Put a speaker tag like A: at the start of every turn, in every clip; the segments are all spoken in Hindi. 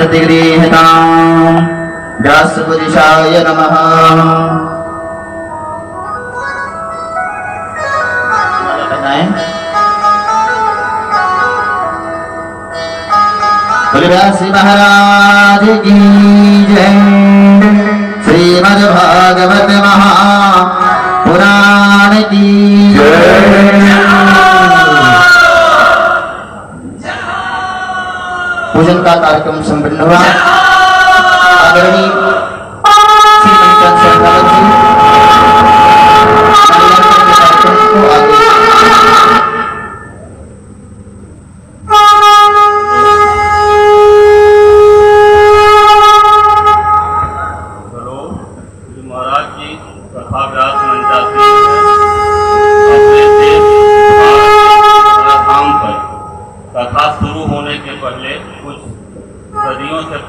A: प्रतिगृह्यताम् व्यासपुरुषाय नमः। व्यास महाराज की जय। श्रीमद्भागवत महापुराण की जय। पूजन का कार्यक्रम संपन्न हुआ। आदरणीय श्री मंचन शेखावत जी कार्यक्रम को आगे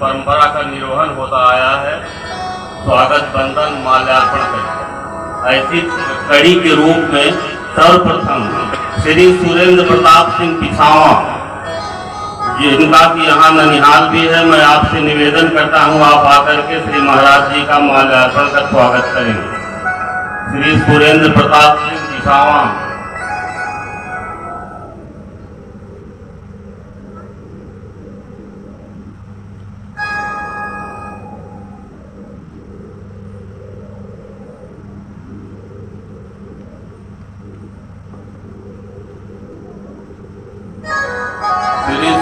B: परंपरा का निर्वहन होता आया है। स्वागत बंदन माल्यार्पण करके ऐसी कड़ी के रूप में सर्वप्रथम श्री सुरेंद्र प्रताप सिंह पिछावा जिनका कि यहाँ ननिहाल भी है, मैं आपसे निवेदन करता हूँ आप आकर के श्री महाराज जी का माल्यार्पण का स्वागत करें। श्री सुरेंद्र प्रताप सिंह पिछावा।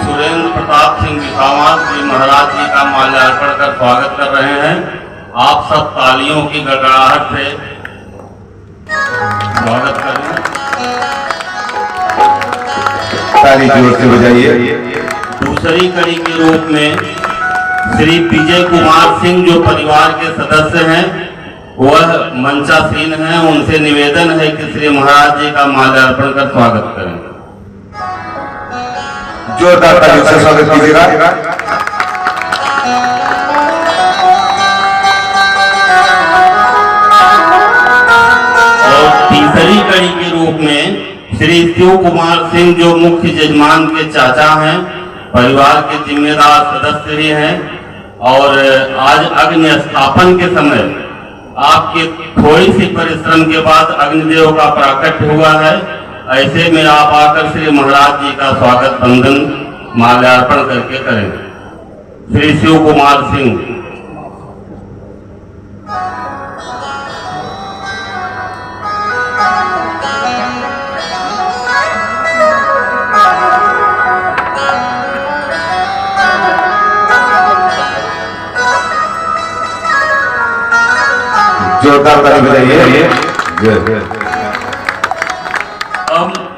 B: सुरेंद्र प्रताप सिंह पिछावा श्री महाराज जी का माल्यार्पण कर स्वागत कर रहे हैं। आप सब तालियों की गड़गड़ाहट से स्वागत करें।
C: ताली जोर से बजाइए।
B: दूसरी कड़ी के रूप में श्री विजय कुमार सिंह जो परिवार के सदस्य हैं वह मंचासीन हैं, उनसे निवेदन है कि श्री महाराज जी का माल्यार्पण कर स्वागत करें।
C: जोरदार तालियों से स्वागत कीजिएगा।
B: और तीसरी कड़ी के रूप में श्री शिव कुमार सिंह जो मुख्य जजमान के चाचा हैं, परिवार के जिम्मेदार सदस्य भी हैं और आज अग्नि स्थापन के समय आपके थोड़ी सी परिश्रम के बाद अग्निदेव का प्राकट्य हुआ है। ऐसे में आप आकर श्री महाराज जी का स्वागत बंदन माल्यार्पण करके करें। श्री शिव कुमार सिंह।
C: जोरदार ताली बजाइए।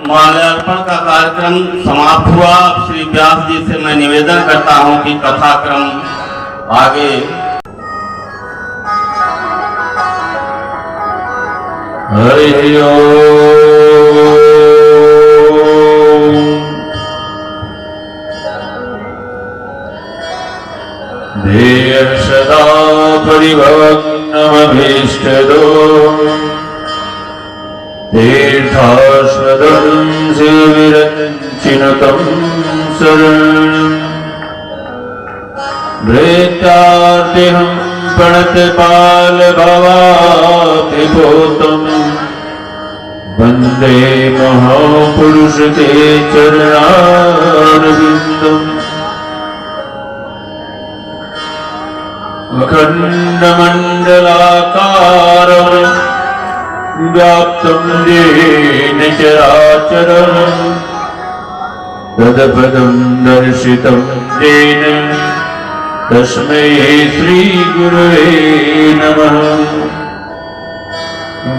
B: माल्यार्पण का कार्यक्रम समाप्त हुआ। श्री व्यास जी से मैं निवेदन करता हूं कि कथाक्रम आगे। हरि ओम। ध्येय सदा परिभवग्नमभीष्टदो तीर्थास्पदं सेविरञ्चिनुतं शरणं भृत्यार्तिहं प्रणतपालभवातिपोतं वन्दे महापुरुष ते चरणारविन्दम्। अखण्डमण्डलाकारं व्याप्तं येन चराचरं तत्पदं दर्शितं येन तस्मै श्रीगुरुवे नमः।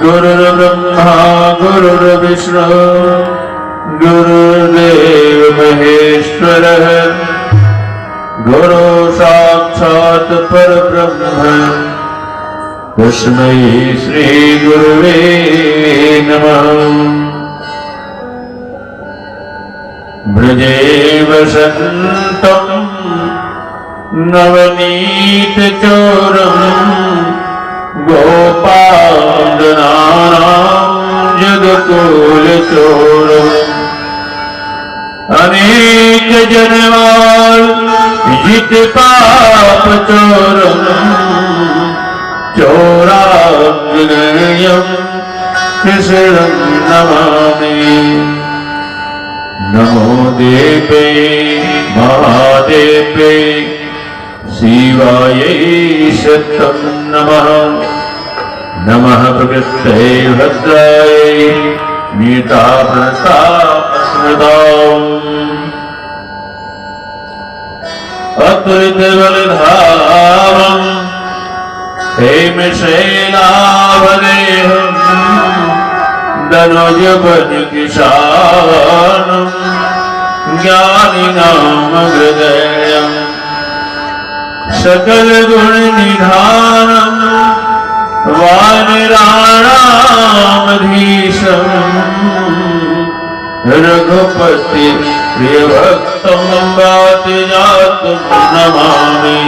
B: गुरुर्ब्रह्मा गुरुर्विष्णु गुरुर्देव महेश्वरः गुरु साक्षात् परब्रह्म तस्मै श्री गुरुवे नमः। ब्रजे वसन्तं नवनीतचोरं गोपालनानां जगकुलचोरम् अनेक जन्माल
D: जित पाप चोरम चोराग्नेयम कृष्णं नमामि। नमो देवे महादेवे शिवायै सत्यं नमः। नमः प्रकृतये भद्रायै नीताप्रणतापस्मृताम्। अतुलितबलधामम् हेमशैलावदेहम् धनुजबलकिशानम् ज्ञानिनामहृदयम् सकलगुणनिधानम् वानराणामधीशम् रघुपति प्रियभक्तं वातजातं नमामि।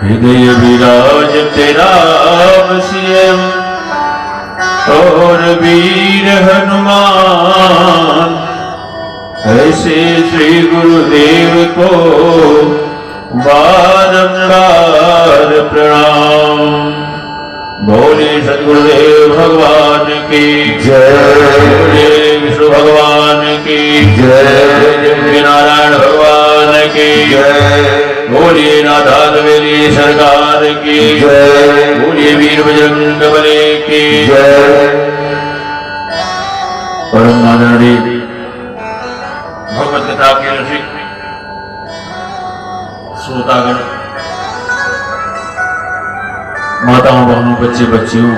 D: हृदय विराजते राम सियं और वीर हनुमान। ऐसे श्री गुरुदेव को बारंबार प्रणाम। बोले सद्गुरुदेव भगवान की
C: जय।
D: बोले विष्णु भगवान की
C: जय।
D: जय नारायण भगवान की
C: जय।
D: बोलिए नाथा द्विवेदी सरकार की
C: जय।
D: बोलिए वीर बजरंग बली की
C: जय।
D: परम आदरणीय भगवत कथा के रसिक श्रोतागण, माताओं बहनों बच्चे बच्चियों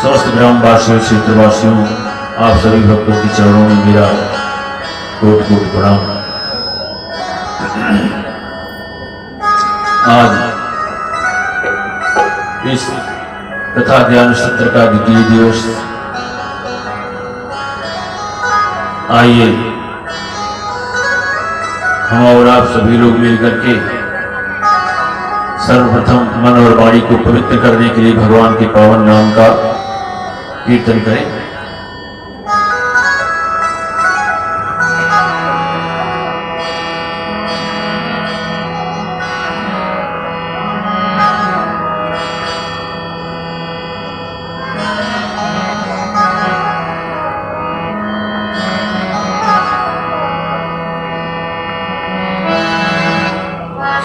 D: समस्त ग्रामवासियों क्षेत्रवासियों, आप सभी भक्तों के चरणों में मेरा कोट कोट प्रणाम। आज इस कथा ज्ञान सत्र का द्वितीय दिवस, आइए हम और आप सभी लोग मिलकर के सर्वप्रथम मन और वाणी को पवित्र करने के लिए भगवान के पावन नाम का कीर्तन करें।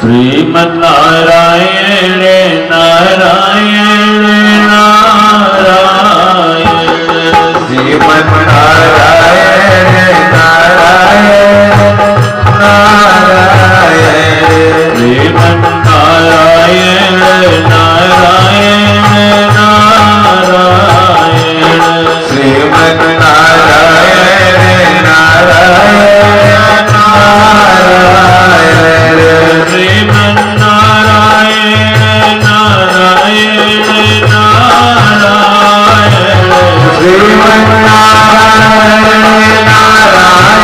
D: श्रीमन्नारायण नारायण नारायण
C: श्रीमन्नारायण नारायण नारायण
D: श्रीमन्नारायण नारायण नारायण
C: श्रीमन्नारायण नारायण नारायण
D: श्रीमन्नारायण नारायण नारायण
C: श्रीमन्नारायण नारायण नारायण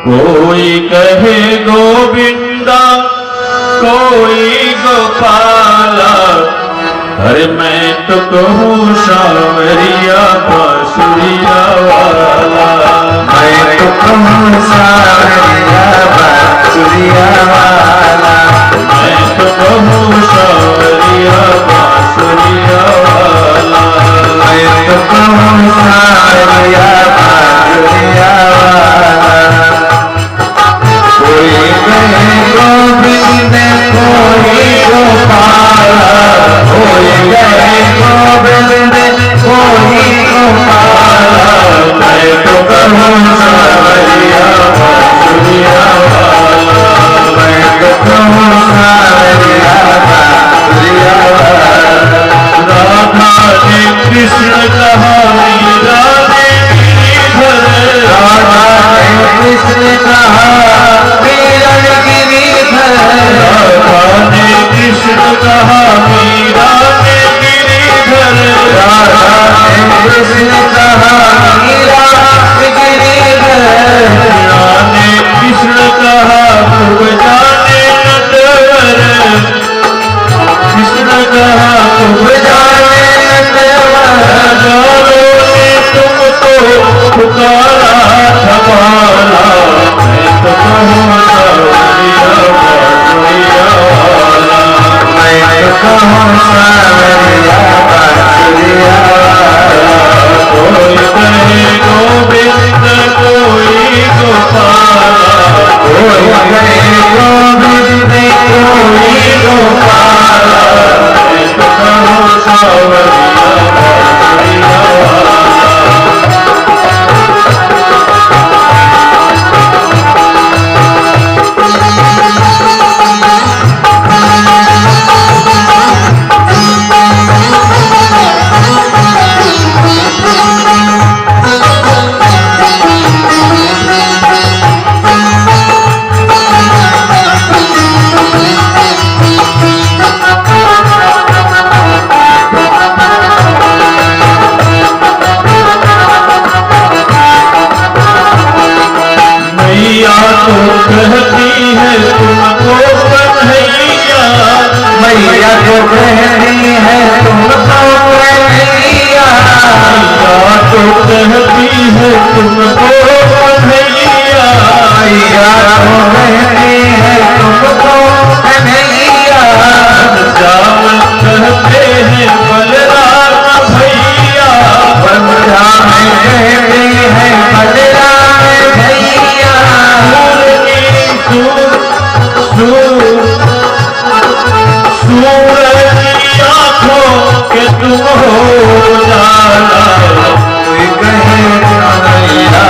D: कोई कहे गोविंदा कोई गोपाला, अरे मैं तो कहूँ सांवरिया बांसुरिया वाला।
C: मैं तो कहूँ सांवरिया बांसुरिया वाला।
D: मैं तो कहूँ सांवरिया बांसुरिया वाला।
C: मैं तो कहूँ सांवरिया बांसुरिया वाला। कोई कहे गोविंद कोई गोपाला, कोई कहे गोविंद कोई गोपाला। मैं तो कहूँ सांवरिया बांसुरिया वाला। मैं तो कहूँ सांवरिया बांसुरिया वाला।
D: राधा ने कृष्ण कहा मीरा ने गिरिधर।
C: राधा ने कृष्ण कहा मीरा गिरिधर।
D: राधा ने कृष्ण कहा मीरा ने गिरिधर।
C: राधा ने कृष्ण कहा मीरा गिरिधर।
D: मीरा ने कृष्ण कहा खूब जाने नटवर। कृष्ण कहा खूब
C: जाने नटवर।
D: हजारों ने तुमको पुकारा थमाला। मैं तो कहूँ सांवरिया बांसुरिया वाला।
C: मैं तो कहूँ सांवरिया बांसुरिया वाला।
D: कोई कहे गोविंद कोई गोपाला।
C: कोई कहे गोविंद कोई गोपाला।
D: मैं तो कहूँ सांवरिया बांसुरिया वाला। मैया तो कहती है तुमको कन्हैया।
C: मैया तो कहती है तुमको कन्हैया।
D: मैया तो कहती है तुमको कन्हैया।
C: मैया तो कहती है तुमको कन्हैया।
D: श्याम कहते हैं बलराम भैया।
C: बलराम कहते हैं बलराम भैया।
D: सूरज की आँखों के तुम हो जाला।
C: कोई कहे कन्हैया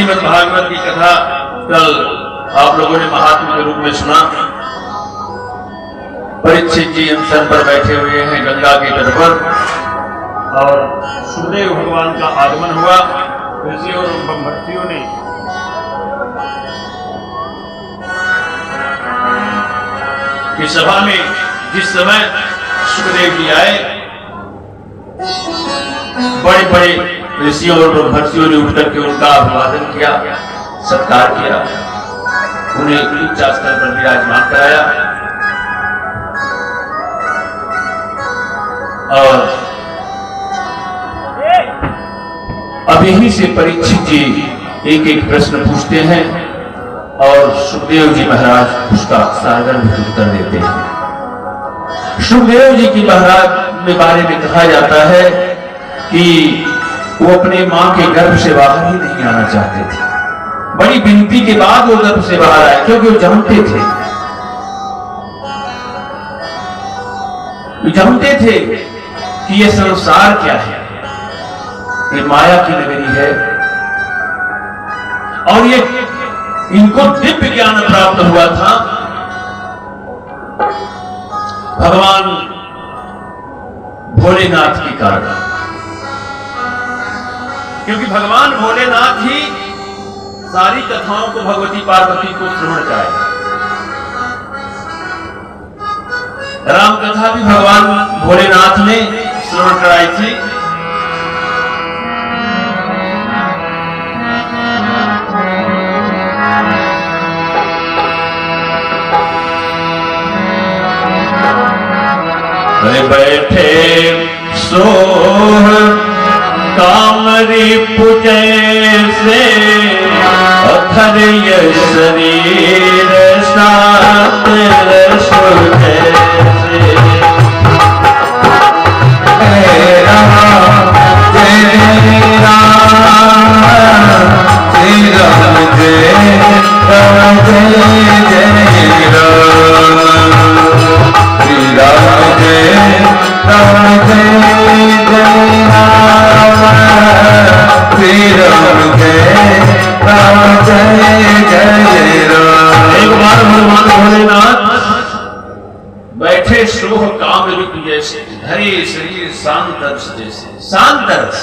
D: श्रीमद् भागवत की कथा कल आप लोगों ने महात्मा के रूप में सुना। परीक्षित जी अनशन पर बैठे हुए हैं गंगा के तट पर और सुखदेव भगवान का आगमन हुआ। ऋषियों और ब्रह्मर्षियों ने इस सभा में जिस समय सुखदेव जी आए, बड़े बड़े ऋषियों और ब्रह्मर्षियों ने उठकर के उनका अभिवादन किया, सत्कार किया, उन्हें उच्च स्तर पर विराजमान कराया। और अब यहीं से परीक्षित जी एक एक प्रश्न पूछते हैं और सुखदेव जी महाराज उसका सागर में उत्तर देते हैं। सुखदेव जी की महाराज के बारे में कहा जाता है कि वो अपने मां के गर्भ से बाहर ही नहीं आना चाहते थे। बड़ी विनती के बाद वो गर्भ से बाहर आए, क्योंकि वो जानते थे कि ये संसार क्या है, ये माया की नगरी है। और ये इनको दिव्य ज्ञान प्राप्त हुआ था भगवान भोलेनाथ के कारण, क्योंकि भगवान भोलेनाथ ही सारी कथाओं को भगवती पार्वती को श्रवण कराए। राम कथा भी भगवान भोलेनाथ ने श्रवण कराई थी। बैठे सोह कामरी पूजे से अथर शरीर सात सुजे बैठे सोह काम रूप जैसे धरे शरीर शांत दर्श जैसे। शांत दर्श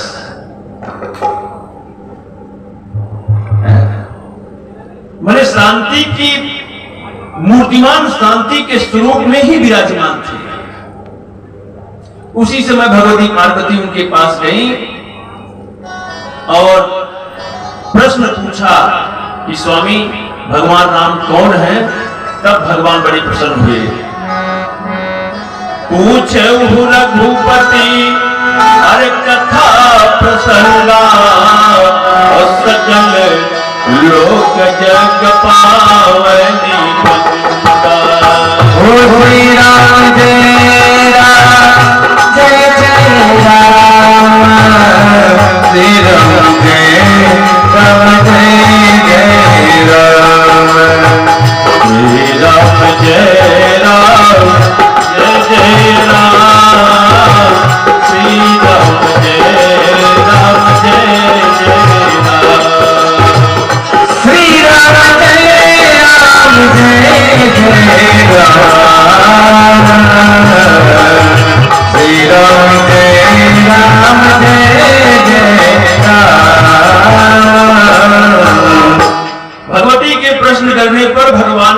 D: मैंने शांति की मूर्तिमान शांति के स्वरूप में ही विराजमान थे। उसी समय भगवती पार्वती उनके पास गई और प्रश्न पूछा कि स्वामी भगवान राम कौन है। तब भगवान बड़े प्रसन्न हुए। पूछे रघुपति हर कथा प्रसंगा सकल लोक जग पावनी बंदा।
C: ओ श्री राम जय राम जय जय राम, श्री राम जय राम जय जय राम,
D: श्री राम जय राम जय जय राम, श्री राम जय राम जय जय राम,
C: श्री राम जय राम जय जय राम, श्री राम जय राम जय जय राम।
D: भगवती के प्रश्न करने पर भगवान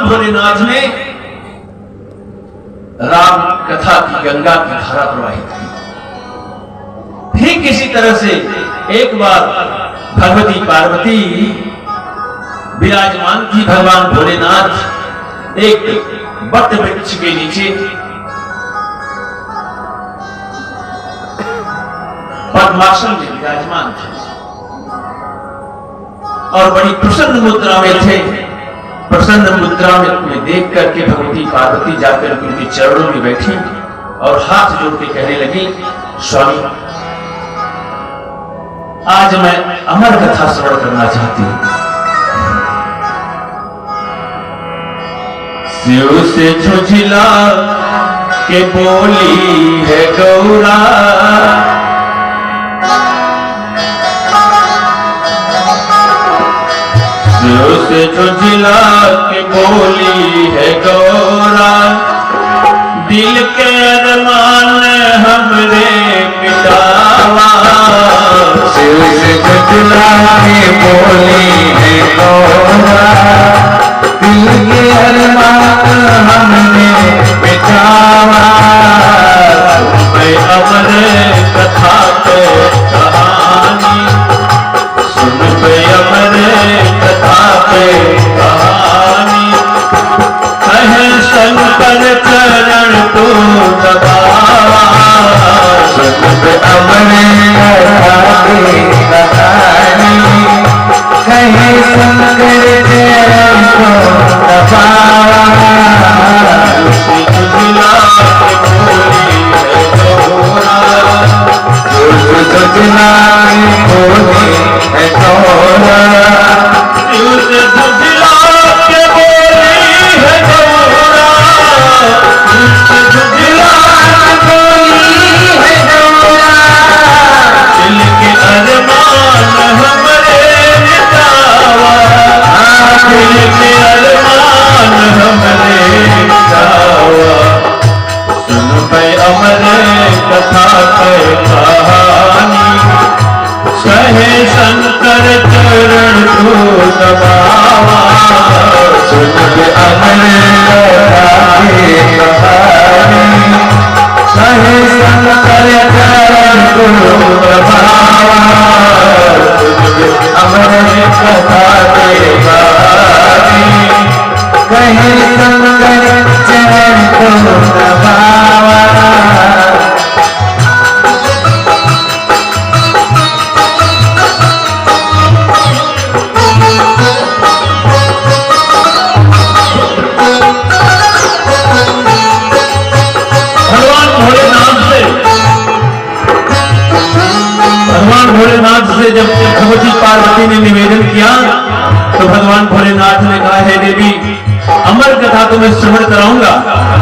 D: भोलेनाथ ने राम कथा की गंगा की धारा प्रवाहित की। ठीक इसी तरह से एक बार भगवती पार्वती विराजमान थी। भगवान भोलेनाथ एक बट वृक्ष के नीचे पद्मासन में विराजमान थे और बड़ी प्रसन्न मुद्रा में थे। प्रसन्न मुद्रा में देख करके भगवती पार्वती जाकर उनके चरणों में बैठी और हाथ जोड़ के कहने लगी, स्वामी आज मैं अमर कथा श्रवण करना चाहती हूं। शिव से झुझला के बोली है गौरा, शिव से जो जिला के बोली है गौरा, दिल के अरमान हमरे मिटावा।
C: शिव से जुटला के बोली है गौरा, दिल के अरमान हमने मिटावा।
D: मैं अमर कथा पे कहानी, सुन पे अमर कथा पे कहानी, कहे शंकर चरण तो दबावा।
C: सुन अमर कथा पे कहानी, कहे शंकर चरण को दबावा।
D: जुला के बोली है गौरा,
C: जुटला के बोली है गौरा,
D: शिव से जुला के बोली है गौरा, शिव से जुला के बोली है गौरा। दिल के अरमान हमरे मिटावा, दिल के अरमान हमरे मिटावा। सुन पे अमर कथा पे कहानी, कहे शंकर चरण को दबावा।
C: सुन अमर कथा के कहानी, कहे शंकर चरण को दबावा। अमर कथा के कहानी, कहे शंकर चरण को दबावा।
D: भगवान भोलेनाथ से जब भगवती पार्वती ने निवेदन किया तो भगवान भोलेनाथ ने कहा, हे देवी, अमर कथा तो मैं श्रवण कराऊंगा,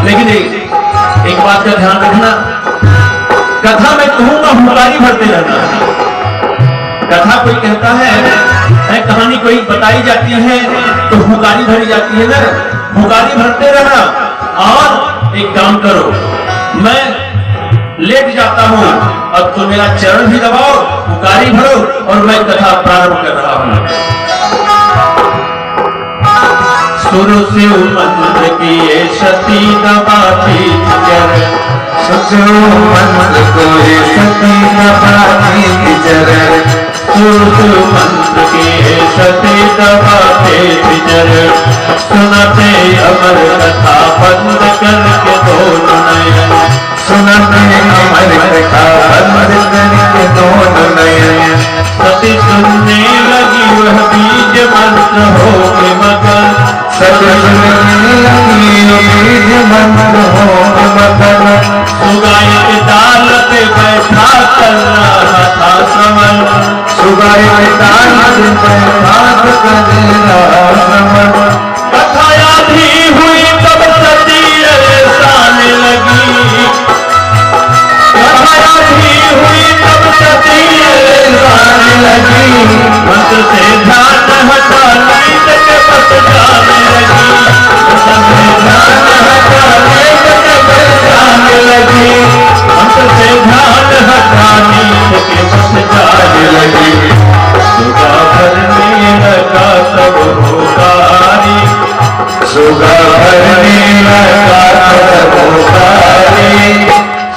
D: लेकिन एक बात का ध्यान रखना, कथा मैं कहूंगा हुंकारी भरते रहना। कथा कोई कहता है, कहानी कोई बताई जाती है तो हुंकारी भरी जाती है ना, हुंकारी भरते रहना। और एक काम करो, मैं लेट जाता हूं, अब तो मेरा चरण भी दबाओ, पुकारी भरो और मैं कथा प्रारंभ कर रहा हूं। सुर से मंत्र की ये सती दबाती चरण,
C: सचो मंत्र को ये सती दबाती चरण,
D: सुर से मंत्र की ये सती दबाते चरण, सुनते अमर कथा बंद करके दोनों नयन,
C: सुनते अमर कथा बंद करके दोनों नयन।
D: सती सुनने लगी वह बीज मंत्र हो के मगन,
C: सच सुनने लगी बीज मंत्र हो मगन,
D: सुगाय के डाल पे बैठा कर रहा था श्रवण,
C: सुगाय के डाल पे बैठा कर रहा श्रवण।
D: कथा आधी हुई तब सती ऐसाने लगी, कथा आधी हुई तब सती ऐसाने लगी, मंत्र से ध्यान हटा नींद के बस जाने लगी, मंत्र से ध्यान हटा नींद के बस जाने लगी, मंत्र से ध्यान हटा नींद के बस जाने लगी। सुगा भरने लगा तब होकारी,
C: सुगा भरने लगा तब होकारी,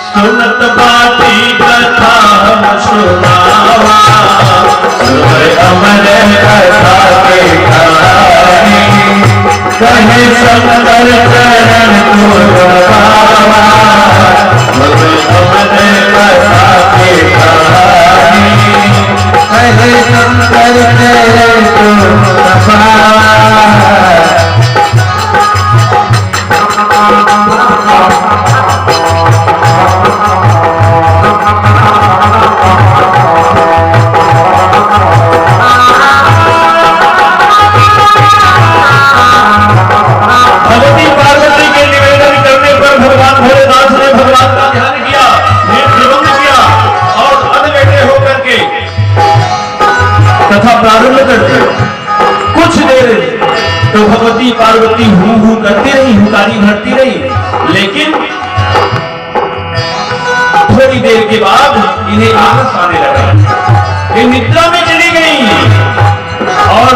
D: सुनत बाती कथा हम सुनावा,
C: सुन अमर कथा के कहानी, कहे शंकर चरण को दबावा। सुन अमर कथा के कहानी, कहे शंकर चरण को दबावा।
D: भगवती पार्वती के निवेदन करने पर भगवान भोलेनाथ ने भगवान का ध्यान किया, नेत्र बंद किया तो भगवती पार्वती हूं करती रही, हुकारी भरती रही, लेकिन थोड़ी देर के बाद इन्हें आलस आने लगा। ये निद्रा में चली गई और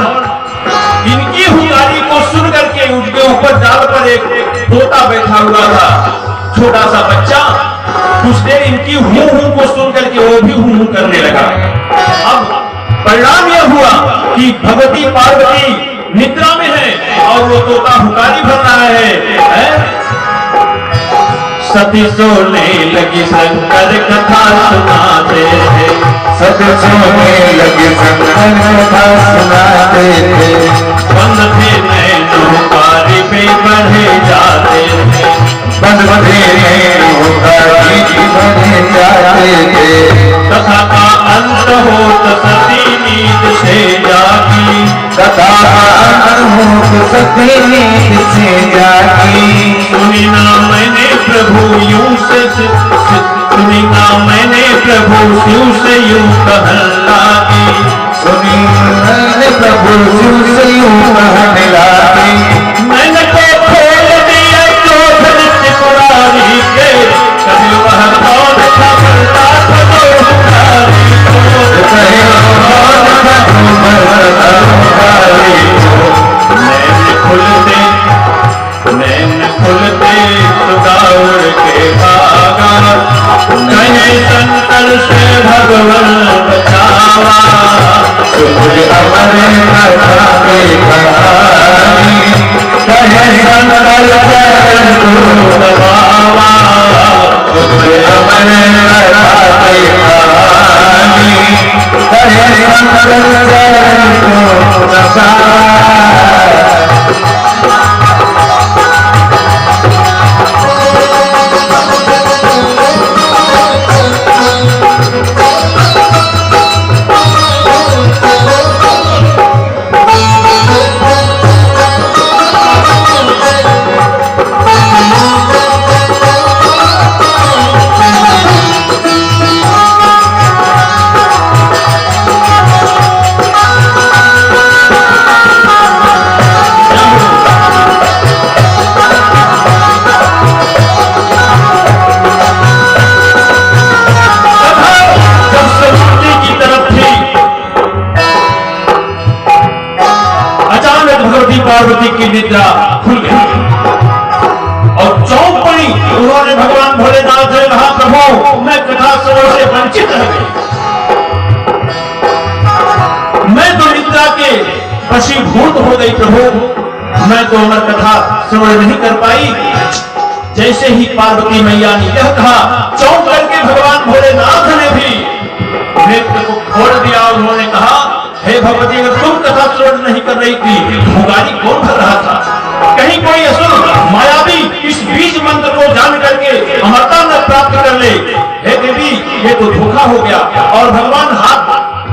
D: इनकी हुकारी को सुन करके उनके ऊपर डाल पर एक तोता बैठा हुआ था, छोटा सा बच्चा। कुछ देर इनकी हूं को सुन करके वो भी हूं करने लगा। अब परिणाम यह हुआ कि भगवती पार्वती निद्रा में है और वो तोता हुकारी भर रहा है? सती सोने लगी शंकर कथा सुनाते थे,
C: सती सोने लगी शंकर कथा सुनाते थे,
D: बंद थे नैनोकारी पे बढ़े जाते थे,
C: बंद थे नैनोकारी बढ़े जाते थे।
D: कथा का अंत हो तो सती नींद से जागी,
C: कथा हो तो सती नींद से जागी।
D: सुनी ना मैंने प्रभु यूं से सुनी ना मैंने प्रभु शिव से यूं कहने लगी,
C: सुनी मैंने प्रभु शिव से यूं कहने लगी।
D: मैंने तो खोल दिया क्रोध त्रिपुरारी के, कभी वह कौन था बलता था जो हुकारी को,
C: कहे कौन था जो बलता हुकारी को।
D: नैन खुलते तो दौड़ के भागा, कहे शंकर से भगवान बचावा,
C: तुझे अमर कथा की कहानी, कहे शंकर चरण को
D: दबावा,
C: तुझे अमर कथा की कहानी, कहे शंकर चरण को दबावा।
D: पार्वती की निद्रा खुल गई और चौंक पड़ी। उन्होंने भगवान भोलेनाथ से कहा, प्रभु मैं कथा श्रवण से वंचित रह गई, मैं तो निद्रा के वशीभूत हो गई प्रभु, मैं तो अमर कथा श्रवण नहीं कर पाई। जैसे ही पार्वती मैया ने यह कहा, चौंक करके भगवान भोलेनाथ ने भी नेत्र को खोल दिया। उन्होंने कहा, हे भगवती, अगर तुम कथा श्रवण नहीं कर रही थी, हुकारी कौन भर रहा था? कहीं कोई असुर मायावी इस बीज मंत्र को जान करके अमरता न प्राप्त कर ले। हे देवी, ये तो धोखा हो गया। और भगवान हाथ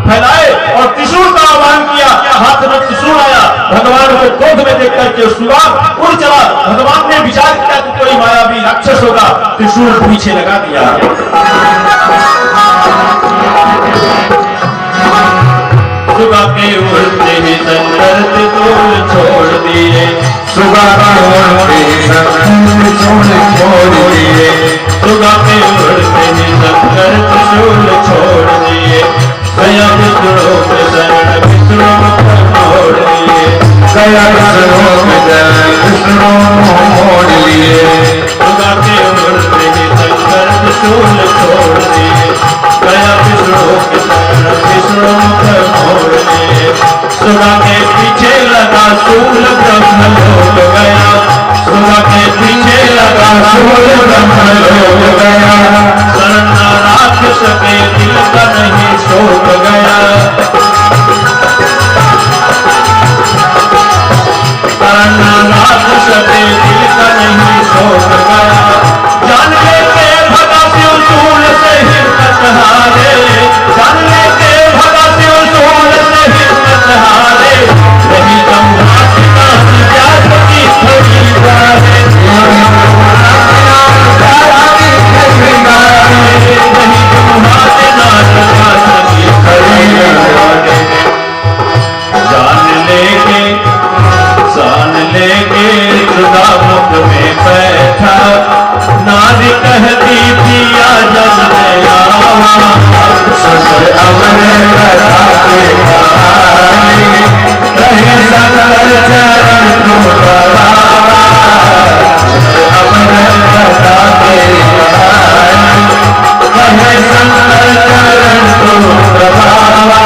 D: फैलाए और त्रिशूल का आह्वान किया, हाथ में त्रिशूल आया। भगवान को क्रोध में देख करके सुबह उड़ चला। भगवान ने विचार किया कि कोई मायावी राक्षस होगा, त्रिशूल पीछे लगा दिया। सुबह के उड़ते ही शंकर त्रिशूल छोड़ दिए,
C: सुबह के उड़ते त्रिशूल छोड़ दिए,
D: सुबह के उड़ते ही शंकर त्रिशूल छोड़ दिए। गया विष्णु के शरण विष्णु मुख मोड़ लिए,
C: गया विष्णु मोड़ लिए।
D: सुबह के उड़ते ही शंकर त्रिशूल छोड़ दिए, गया विष्णु के शरण विष्णु मुख मोड़ लिए। सुबह के पीछे लगा शूल ब्रह्म लोक गया, सुबह के पीछे लगा शूल ब्रह्म लोक गया। शरण न राख सके दिल का नहीं शोक गया, शरण न राख सके दिल का नहीं शोक गया। जान लेके भगा शिव शूल से हिम्मत हारे, जान लेके भगा शिव शूल से हिम्मत हारे। रही ब्रह्मास्त्र की प्यास की थोड़ी बाहे, रही ब्रह्मास्त्र नाथ
C: अमर कथा के कहानी, कहे सकल चरण तुम प्रभावा, अमर कथा के कहानी, कहे सकल चरण तुम प्रभावा।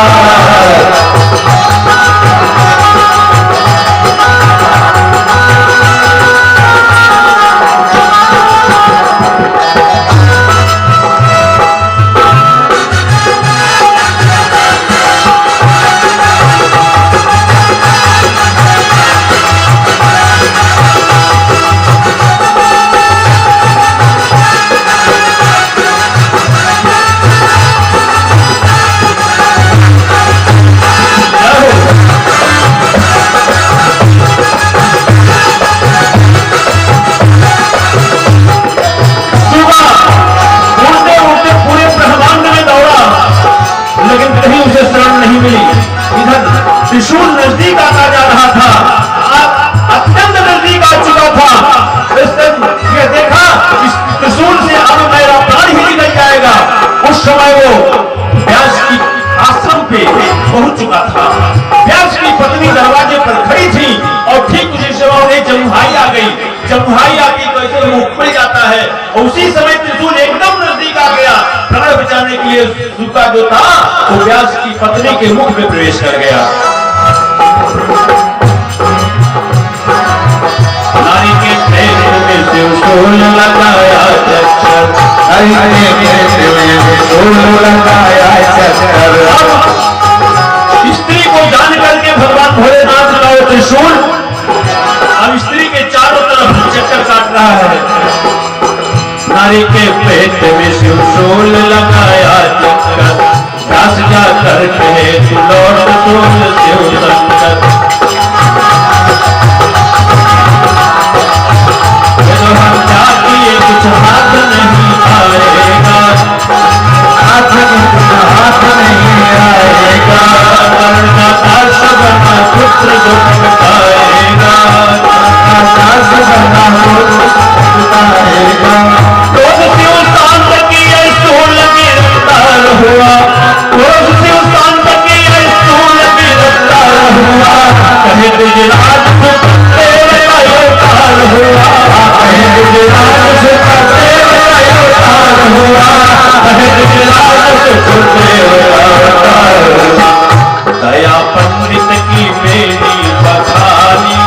D: त्रिशूल नजदीक आता जा रहा था, अत्यंत नजदीक आ चुका था। ये देखा इस त्रिशूल से अब मेरा प्राण ही निकल जाएगा। उस समय वो व्यास की आश्रम पे पहुंच चुका था। व्यास की पत्नी दरवाजे पर खड़ी थी और ठीक उसी समय उन्हें जमुहाई आ गई। जमुहाई आती तो ऐसे मुख खुल जाता है और उसी समय त्रिशूल एकदम नजदीक आ गया। प्राण बचाने के लिए सूखा जो था वो व्यास की पत्नी के मुख में प्रवेश कर गया। नारी के पेट में त्रिशूल लगाया चक्कर,
C: नारी के पेट में त्रिशूल लगाया चक्कर।
D: स्त्री को जान करके भगवान भोलेनाथ का वो त्रिशूल अब स्त्री के चारों तरफ चक्कर काट रहा है। नारी के पेट में त्रिशूल लगाया चक्कर, दास जा कर कहे लौट तोल शिव शंकर। हम जातिए कुछ हाथ नहीं आएगा,
C: हाथ नहीं आएगा,
D: दास बना पुत्र जो पाएगा,
C: दास बना पुत्र पाएगा।
D: रोज शिव शांत की स्थूल गिरफ्तार हुआ, रोज शिव शांत की स्थूल गिरफ्तार हुआ। कहे गुजरात से तेरे अवतार हुआ,
C: कहे गुजरात से तेरे अवतार हुआ,
D: कहे गुजरात से तेरे अवतार हुआ। दया पंडित की बेटी बखानी,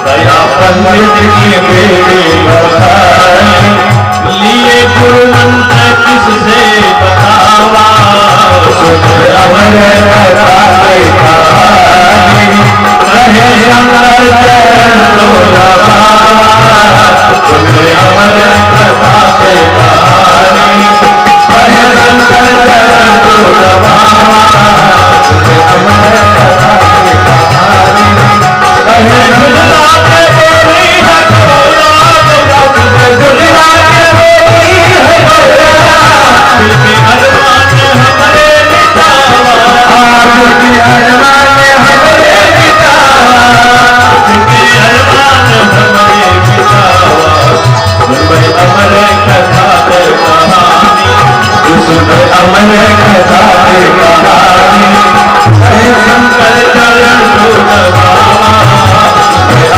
D: दया पंडित की बेटी बखानी। लिए गुरु मंत्र किससे बतावा,
C: अमर कथा के कहानी, कहे सकल चरण तुम प्रभावा, अमर कथा के कहानी, कहे सकल चरण तुम प्रभावा, अमर कथा के कहानी, कहे
D: गुजरात बोली है गौरा,
C: गुजरात बोली है गौरा,
D: के अरमान हमारे मिटावा,
C: आपकी अरमान हमरे मिटावा,
D: के अरमान हमारे मिटावा। सुन अमर कथा के कहानी,
C: सुन अमर कथा के कहानी, कहे शंकर चरण तुम प्रभावा,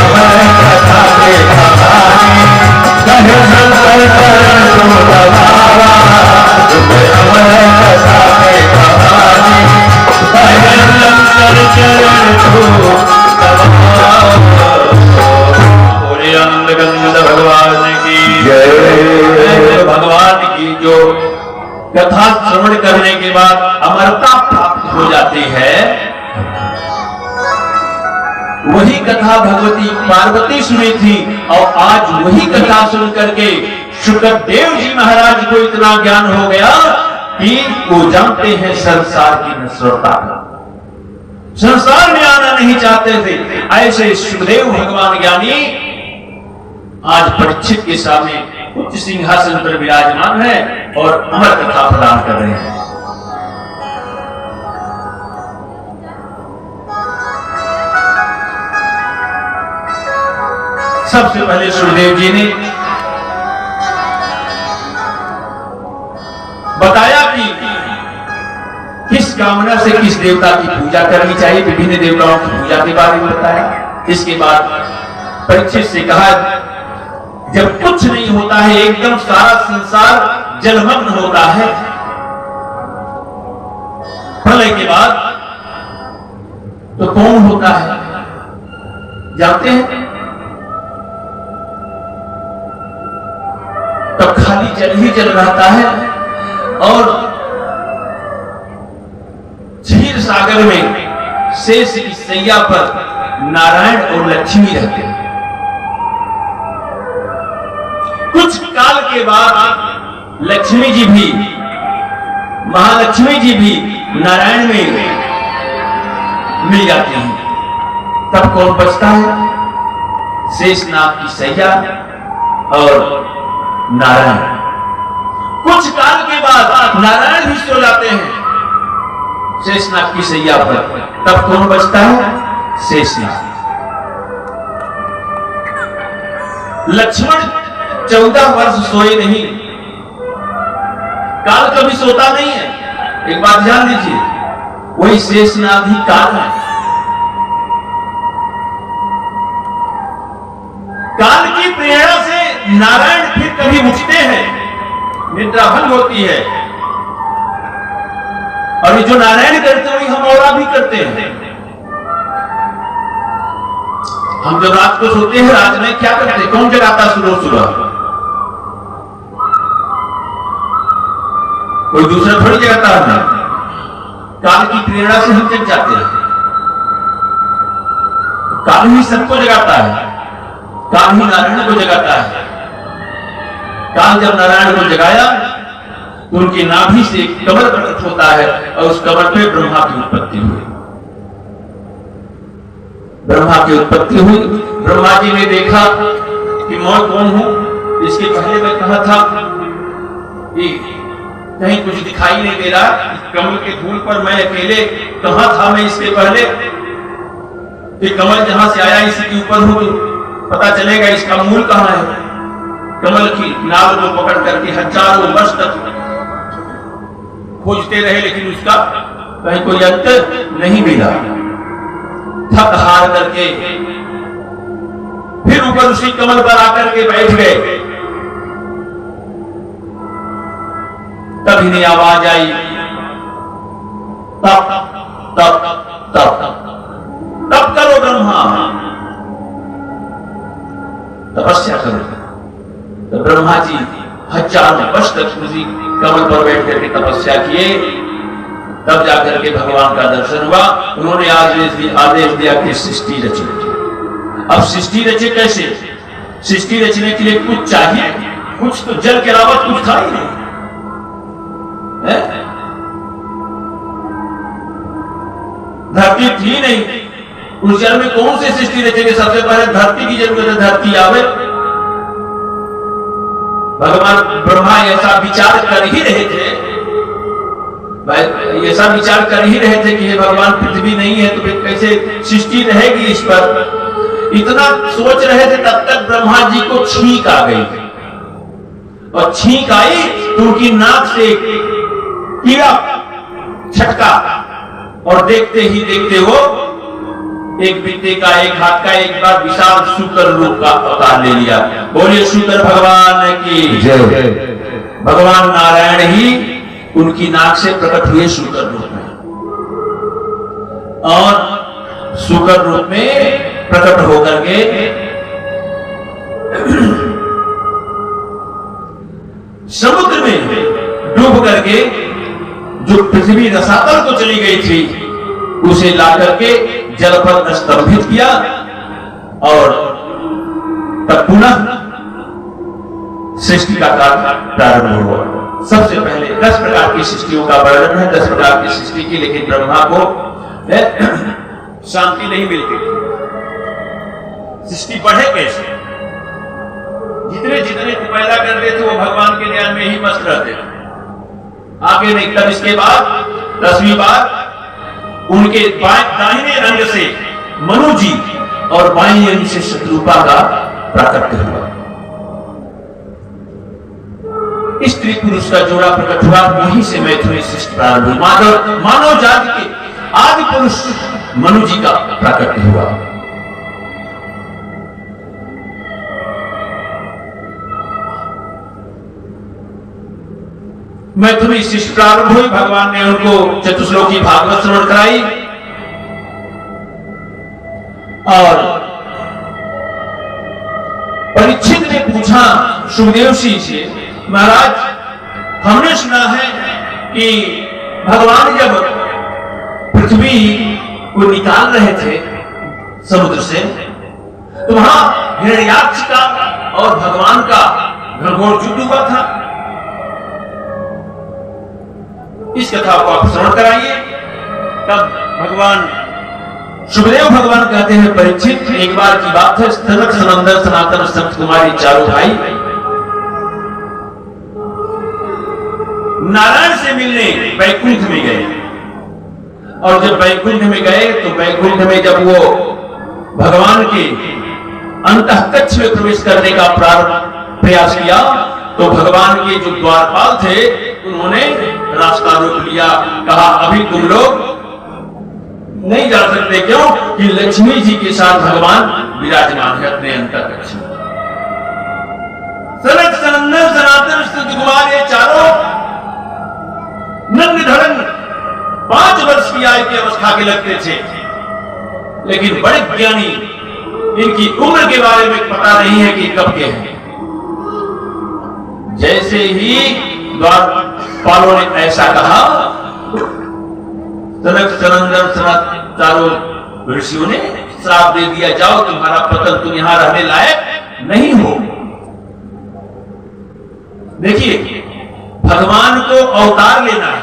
C: अमर कथा के कहानी, कहे शंकर चरण तुम प्रभावा, अमर कथा के कहानी, कहे शंकर चरण तुम प्रभावा।
D: बोले आनंद भगवान की
C: जय।
D: भगवान की जो कथा श्रवण करने के बाद अमरता प्राप्त हो जाती है, वही कथा भगवती पार्वती सुनी थी और आज वही कथा सुन करके शुक्रदेव जी महाराज को इतना ज्ञान हो गया कि वो जानते हैं संसार की नश्वरता का, संसार में आना नहीं चाहते थे। ऐसे सुखदेव भगवान ज्ञानी आज परीक्षित के सामने उच्च सिंहासन पर विराजमान है और अमर कथा प्रदान कर रहे हैं। सबसे पहले सुखदेव जी ने बताया कि कामना से किस देवता की पूजा करनी चाहिए, विभिन्न देवताओं की पूजा के बारे में बताया। इसके बाद परीक्षित से कहा, जब कुछ नहीं होता है, एकदम सारा संसार जलमग्न होता है, प्रलय के बाद तो कौन होता है जानते हैं? तब खाली जल ही जल रहता है और क्षीर सागर में शेष की सैया पर नारायण और लक्ष्मी रहते हैं। कुछ काल के बाद लक्ष्मी जी भी, महालक्ष्मी जी भी नारायण में मिल जाती हैं। तब कौन बचता है? शेषनाग की सैया और नारायण। कुछ काल के बाद नारायण भी सो जाते हैं शेषनाग की सैया पर। तब कौन बचता है? शेषनाग। लक्ष्मण 14 वर्ष सोए नहीं। काल कभी सोता नहीं है, एक बात ध्यान दीजिए, वही शेषनाग ही काल है। काल की प्रेरणा से नारायण फिर कभी उठते हैं, निद्रा भंग होती है, और ये जो नारायण करते हैं वही हम और भी करते हैं। हम जब रात को सोते हैं, रात में क्या करते हैं? कौन जगाता सुबह सुबह? कोई दूसरा थोड़ी जगाता है। काल की प्रेरणा से हम जग जाते हैं। काल ही सबको जगाता है, काल ही नारायण को जगाता है। काल जब नारायण को जगाया तो उनकी नाभि से कमल प्रकट होता है और उस कमल पे ब्रह्मा की उत्पत्ति हुई। ब्रह्मा की उत्पत्ति हुई। ब्रह्मा जी ने देखा कि मैं कौन हूं। इसके पहले मैं कहा था कि कहीं कुछ दिखाई नहीं दे रहा, कमल के फूल पर मैं अकेले कहां था मैं इसके पहले? कि कमल जहां से आया इसी के ऊपर हूं, पता चलेगा इसका मूल कहां है। कमल की नाल को पकड़ करके हजारों वर्ष तक खोजते रहे, लेकिन उसका कहीं कोई अंत नहीं मिला। थक हार करके फिर ऊपर उसी कमल पर आकर के बैठ गए। तब इन्हें आवाज आई, तप तप तप तप करो ब्रह्मा, तपस्या करो। तो ब्रह्मा जी हजारों वर्ष तक उसी कमल पर बैठ करके तपस्या किए। तब जाकर के भगवान का दर्शन हुआ। उन्होंने आदेश दिया कि सृष्टि रचे। अब सृष्टि रचे कैसे? सृष्टि रचने के लिए कुछ चाहिए, कुछ तो जल के अलावा कुछ था ही नहीं है? धरती थी नहीं, उस जल में कौन से सृष्टि रचेंगे? सबसे पहले धरती की जरूरत है, धरती आवे। भगवान ब्रह्मा ऐसा विचार कर ही रहे थे, ऐसा विचार कर ही रहे थे कि ये भगवान पृथ्वी नहीं है तो फिर कैसे सृष्टि रहेगी इस पर। इतना सोच रहे थे, तब तक ब्रह्मा जी को छींक आ गई। और छींक आई तो उनकी नाक से कीड़ा छटका और देखते ही देखते वो एक बित्ते का, एक हाथ का, एक बार विशाल शुक्र रूप का अवतार ले लिया। बोलिए शुक्र भगवान की जय। भगवान नारायण ही उनकी नाक से प्रकट हुए शुक्र रूप में, और शुक्र रूप में प्रकट होकर के समुद्र में डूब करके जो पृथ्वी रसातल को चली गई थी उसे ला करके जल पर स्तंभित किया, और तब पुनः सृष्टि का कार्य प्रारंभ हुआ। सबसे पहले 10 प्रकार की सृष्टियों का वर्णन है, 10 प्रकार की सृष्टि की, लेकिन ब्रह्मा को शांति नहीं मिलती। सृष्टि बढ़े कैसे? जितने जितने पैदा कर रहे थे वो भगवान के ध्यान में ही मस्त रहते थे, आगे नहीं। तब इसके बाद 10वीं बार उनके दाहिने अंग से मनु जी और बाएं अंग से शत्रुपा का प्राकट्य हुआ। स्त्री पुरुष का जोड़ा प्रकट हुआ, वहीं से मैथुनी सृष्टि प्रारंभ हुई। मानव जाति के आदि पुरुष मनु जी का प्रकट हुआ। मैथुनी सृष्टि प्रारंभ हुई। भगवान ने उनको चतुश्लोकी भागवत श्रवण कराई और परीक्षित ने पूछा सुखदेव जी से, महाराज हमने सुना है कि भगवान जब पृथ्वी को निकाल रहे थे समुद्र से, तो वहां हिरण्याक्ष का और भगवान का घनघोर युद्ध हुआ था। इस कथा को आप श्रवण कराइए। तब भगवान सुखदेव भगवान कहते हैं, परीक्षित एक बार की बात है, सनक सनंदन सनातन संत कुमारी चारों भाई नारायण से मिलने वैकुंठ में गए। और जब वैकुंठ में गए तो वैकुंठ में जब वो भगवान के अंतःकक्ष में प्रवेश करने का प्रयास किया तो भगवान के जो द्वारपाल थे उन्होंने रास्ता रोक लिया। कहा अभी तुम लोग नहीं जा सकते, क्यों कि लक्ष्मी जी के साथ भगवान विराजमान है अपने अंतःकक्ष में। सनक सनंदन सनातन संत कुमार ये चारों नंग धड़ंग 5 वर्ष की आयु की अवस्था के लगते थे, लेकिन बड़े ज्ञानी, इनकी उम्र के बारे में पता नहीं है कि कब के हैं। जैसे ही द्वारपालों ने ऐसा कहा, सनक सनंदन सनातन चारों ऋषियों ने श्राप दे दिया, जाओ तुम्हारा पतन, तुम यहां रहने लायक नहीं हो। देखिए, भगवान को अवतार लेना है,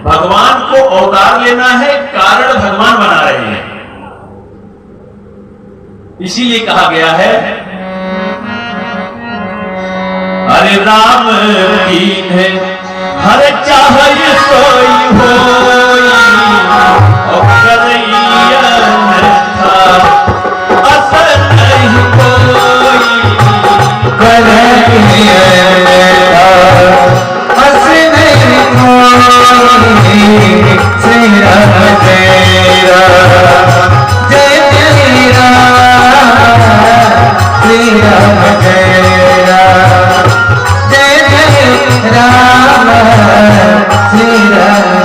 D: भगवान को अवतार लेना है, कारण भगवान बना रहे हैं। इसीलिए कहा गया है, हरे राम कीन है हर चाहे सोई होई, और करैया अन्यथा असर नहीं कोई।
C: करैया असर नहीं कोई, श्री राम तेरा जय तेरा, श्री राम तेरा जय जय राम, श्री राम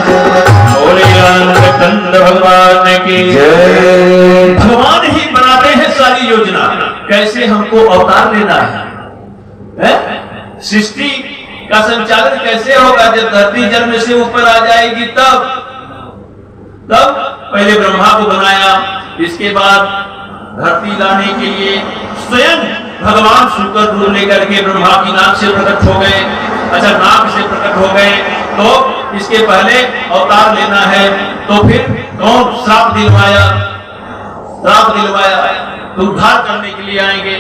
D: बोले रामचंद्र भगवान की
C: जय।
D: भगवान ही बनाते हैं सारी योजना, कैसे हमको अवतार लेना है? सृष्टि का संचालन कैसे होगा? जब धरती जन्म से ऊपर आ जाएगी तब पहले ब्रह्मा को बनाया, इसके बाद धरती लाने के लिए स्वयं भगवान शुक्र रूप लेकर के ब्रह्मा की नाक से प्रकट हो गए। अच्छा, नाक से प्रकट हो गए तो इसके पहले अवतार लेना है, तो फिर कौन श्राप दिलवाया तो उद्धार करने के लिए आएंगे।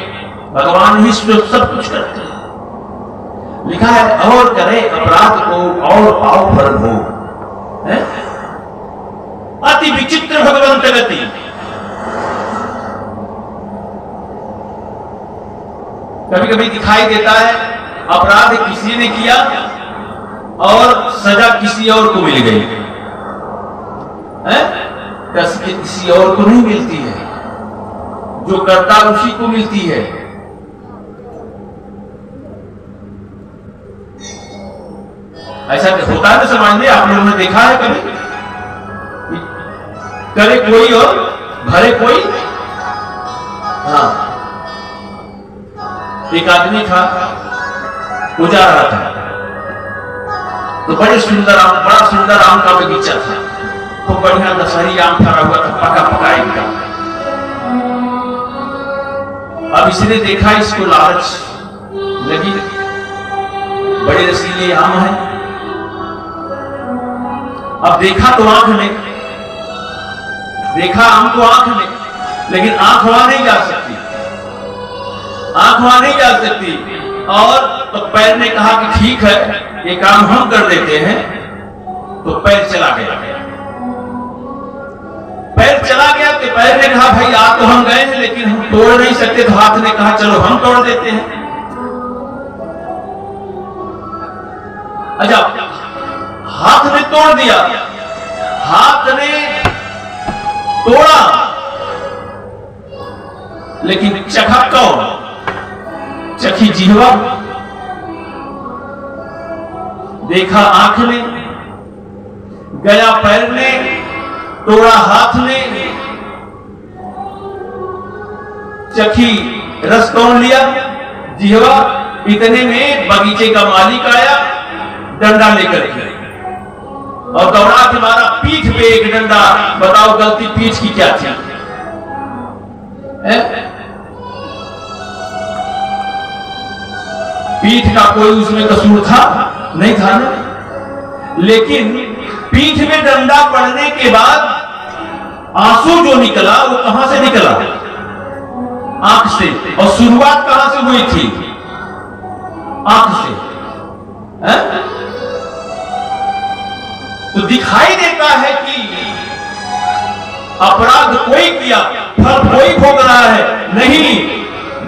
D: भगवान ही सब कुछ करते हैं। लिखा है, और करे अपराध को और पाओ फल भोग। अति विचित्र भगवंत गति। कभी कभी दिखाई देता है अपराध किसी ने किया और सजा किसी और को मिल गई, किसी और को नहीं मिलती है, जो करता उसी को मिलती है। ऐसा होता है ना समाज में, आप लोगों ने देखा है कभी? करे कोई और भरे कोई। हाँ, एक आदमी था, वो जा रहा था तो बड़ा सुंदर आम का बगीचा था, तो बढ़िया दशहरी आम फरा हुआ था, पका पका एकदम। अब इसने देखा, इसको लालच लगी, बड़े रसीले आम है। अब देखा तो आंख में, देखा आम को आंख में, लेकिन आंख वहां नहीं जा सकती, आंख वहां नहीं जा सकती। और तो पैर ने कहा कि ठीक है, ये काम हम कर देते हैं। तो पैर चला गया, पैर चला गया तो पैर ने कहा, भाई आप तो हम गए हैं लेकिन हम तोड़ नहीं सकते। तो हाथ ने कहा, चलो हम तोड़ देते हैं। अच्छा, हाथ ने तोड़ दिया, हाथ ने तोड़ा, लेकिन चखा कौन? चखी जिह्वा, देखा आंख ने, गया पैर ने, तोड़ा हाथ ने, चखी रस कौन लिया? जिह्वा। इतने में बगीचे का मालिक आया डंडा लेकर के, और दौड़ा के मारा पीठ पे एक डंडा। बताओ गलती पीठ की क्या थी? पीठ का कोई उसमें कसूर था? नहीं था ना। लेकिन पीठ में डंडा पड़ने के बाद आंसू जो निकला वो कहां से निकला? आंख से। और शुरुआत कहां से हुई थी? आंख से। तो दिखाई देता है कि अपराध कोई किया, फल कोई भोग रहा है नहीं,